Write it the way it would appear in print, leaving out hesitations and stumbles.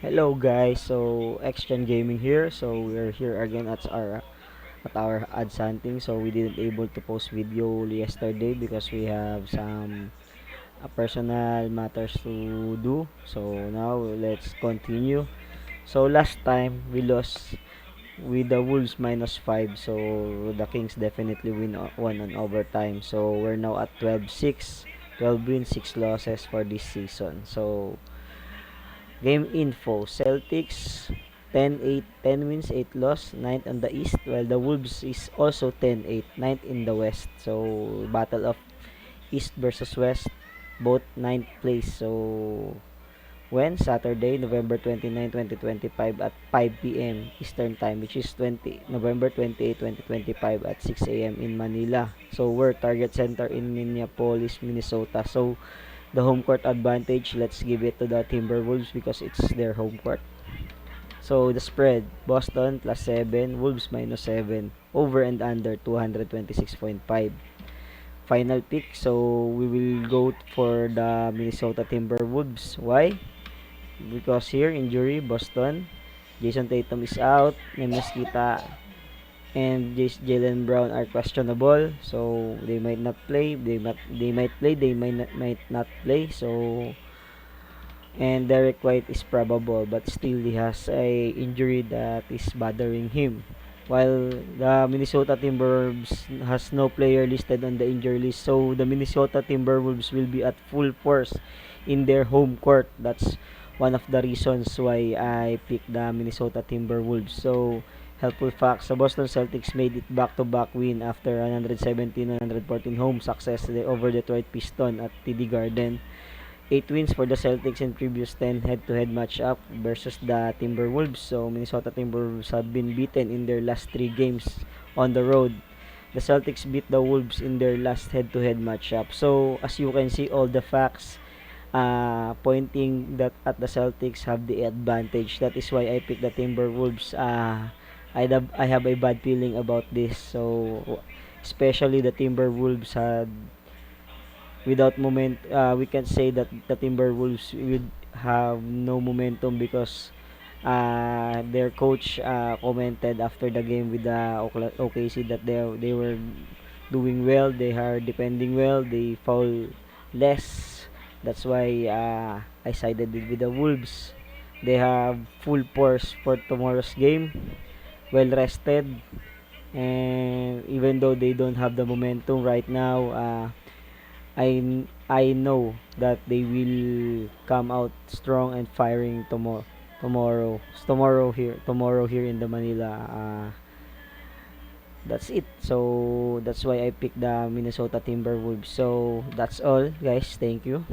Hello guys, so Xgen Gaming here. So we're here again at our ads hunting. So we didn't able to post video yesterday because we have some personal matters to do. So now let's continue. So last time we lost with the Wolves -5. So the Kings definitely won on overtime. So we're now at 12-6, 12 wins, 6 losses for this season. So game info, Celtics 10-8, 10 wins, 8 loss, ninth on the East, while the Wolves is also 10-8, ninth in the West. So, battle of East versus West, both ninth place. So, when? Saturday, November 29, 2025 at 5 p.m. Eastern Time, which is November 28, 2025 at 6 a.m. in Manila. So, we're Target Center in Minneapolis, Minnesota. So, the home court advantage, let's give it to the Timberwolves because it's their home court. So the spread, Boston +7, Wolves -7, over and under 226.5. Final pick, so we will go for the Minnesota Timberwolves. Why? Because here injury, Boston, Jason Tatum is out, Nemesquita and Jalen Brown are questionable, so they might not play. They might play. They might not play. So and Derek White is probable, but still he has a injury that is bothering him. While the Minnesota Timberwolves has no player listed on the injury list, so the Minnesota Timberwolves will be at full force in their home court. That's one of the reasons why I picked the Minnesota Timberwolves. So helpful facts: the Boston Celtics made it back-to-back win after 117-114 home success over Detroit Pistons at TD Garden. 8 wins for the Celtics in previous 10 head-to-head matchup versus the Timberwolves. So Minnesota Timberwolves have been beaten in their last 3 games on the road. The Celtics beat the Wolves in their last head-to-head matchup. So as you can see, all the facts pointing that at the Celtics have the advantage. That is why I picked the Timberwolves. I have a bad feeling about this. So especially the Timberwolves had without we can say that the Timberwolves would have no momentum because their coach commented after the game with the OKC that they were doing well, they are defending well, they foul less. That's why I sided with the Wolves. They have full force for tomorrow's game, well rested, and even though they don't have the momentum right now, I know that they will come out strong and firing tomorrow here in the Manila. That's it. So that's why I picked the Minnesota Timberwolves. So that's all, guys. Thank you.